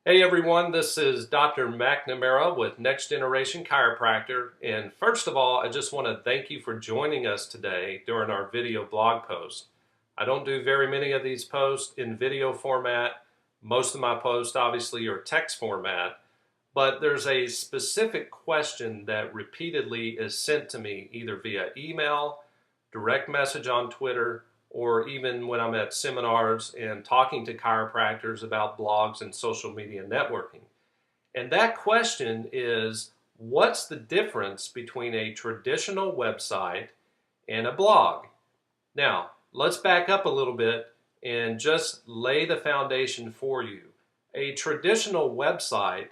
Hey everyone, this is Dr. McNamara with Next Generation Chiropractor. And first of all, I just want to thank you for joining us today during our video blog post. I don't do very many of these posts in video format. Most of my posts obviously are text format, but there's a specific question that repeatedly is sent to me either via email, direct message on Twitter, or even when I'm at seminars and talking to chiropractors about blogs and social media networking. And that question is, what's the difference between a traditional website and a blog? Now, let's back up a little bit and just lay the foundation for you. A traditional website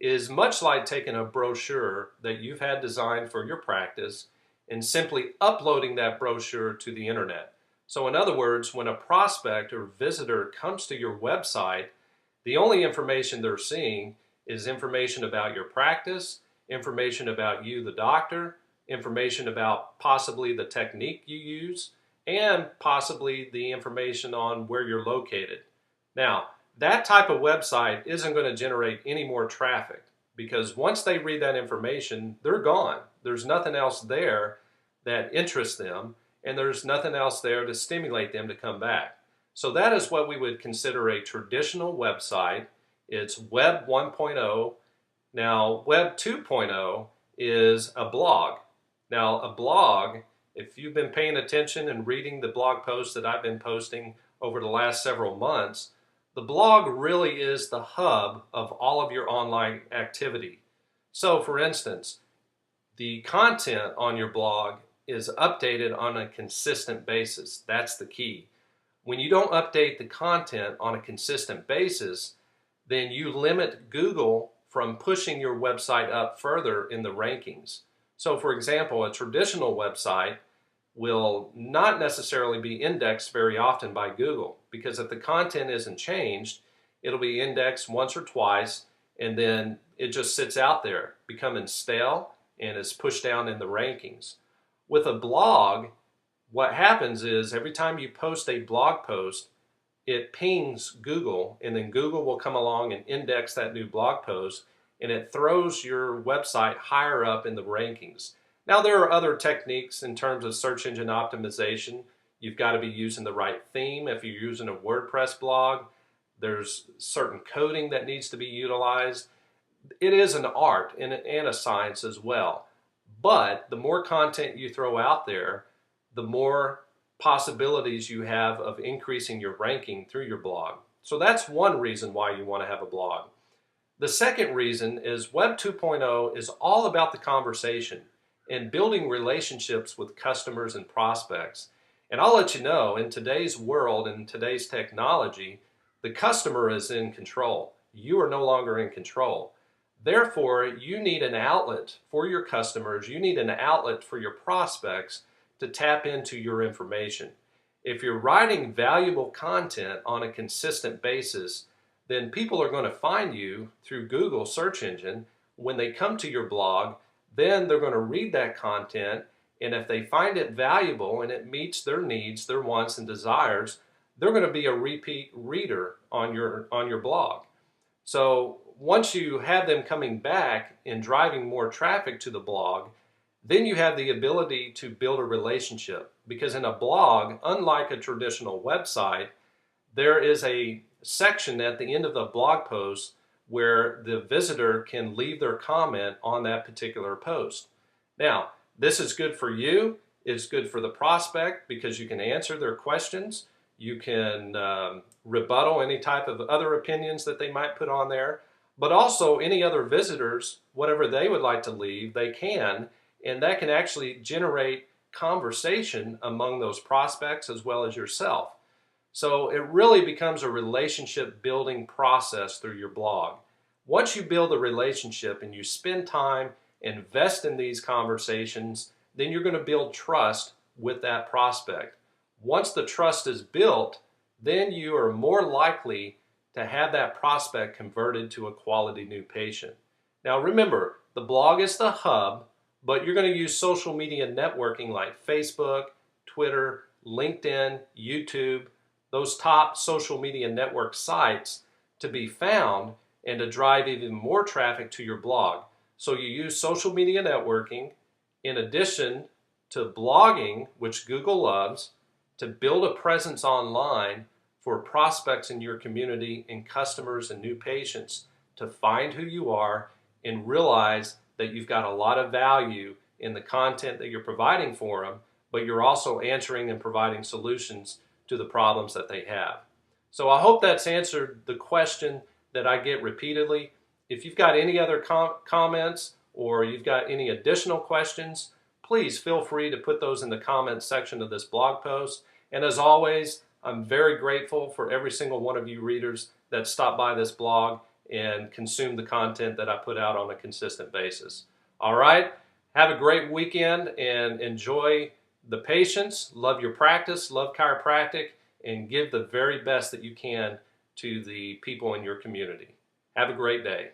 is much like taking a brochure that you've had designed for your practice and simply uploading that brochure to the internet. So in other words, when a prospect or visitor comes to your website, the only information they're seeing is information about your practice, information about you, the doctor, information about possibly the technique you use, and possibly the information on where you're located. Now, that type of website isn't going to generate any more traffic because once they read that information, they're gone. There's nothing else there that interests them, and there's nothing else there to stimulate them to come back. So that is what we would consider a traditional website. It's Web 1.0. Now, Web 2.0 is a blog. Now, a blog, if you've been paying attention and reading the blog posts that I've been posting over the last several months, the blog really is the hub of all of your online activity. So, for instance, the content on your blog is updated on a consistent basis. That's the key. When you don't update the content on a consistent basis, then you limit Google from pushing your website up further in the rankings. So for example, a traditional website will not necessarily be indexed very often by Google because if the content isn't changed, it'll be indexed once or twice and then it just sits out there becoming stale and is pushed down in the rankings. With a blog, what happens is every time you post a blog post, it pings Google, and then Google will come along and index that new blog post, and it throws your website higher up in the rankings. Now, there are other techniques in terms of search engine optimization. You've got to be using the right theme. If you're using a WordPress blog, there's certain coding that needs to be utilized. It is an art and a science as well. But the more content you throw out there, the more possibilities you have of increasing your ranking through your blog. So that's one reason why you want to have a blog. The second reason is Web 2.0 is all about the conversation and building relationships with customers and prospects. And I'll let you know, in today's world and today's technology, the customer is in control. You are no longer in control. Therefore, you need an outlet for your customers. You need an outlet for your prospects to tap into your information. If you're writing valuable content on a consistent basis, then people are going to find you through Google search engine. When they come to your blog, then they're going to read that content, and if they find it valuable and it meets their needs, their wants and desires, they're going to be a repeat reader on your blog. So once you have them coming back and driving more traffic to the blog, then you have the ability to build a relationship. Because in a blog, unlike a traditional website, there is a section at the end of the blog post where the visitor can leave their comment on that particular post. Now, this is good for you. It's good for the prospect because you can answer their questions. You can rebuttal any type of other opinions that they might put on there. But also any other visitors, whatever they would like to leave, they can. And that can actually generate conversation among those prospects as well as yourself. So it really becomes a relationship building process through your blog. Once you build a relationship and you spend time, invest in these conversations, then you're going to build trust with that prospect. Once the trust is built, then you are more likely to have that prospect converted to a quality new patient. Now remember, the blog is the hub, but you're going to use social media networking like Facebook, Twitter, LinkedIn, YouTube, those top social media network sites to be found, and to drive even more traffic to your blog. So you use social media networking in addition to blogging, which Google loves, to build a presence online for prospects in your community and customers and new patients to find who you are and realize that you've got a lot of value in the content that you're providing for them, but you're also answering and providing solutions to the problems that they have. So I hope that's answered the question that I get repeatedly. If you've got any other comments or you've got any additional questions, please feel free to put those in the comments section of this blog post. And as always, I'm very grateful for every single one of you readers that stop by this blog and consume the content that I put out on a consistent basis. All right, have a great weekend and enjoy the patients. Love your practice, love chiropractic, and give the very best that you can to the people in your community. Have a great day.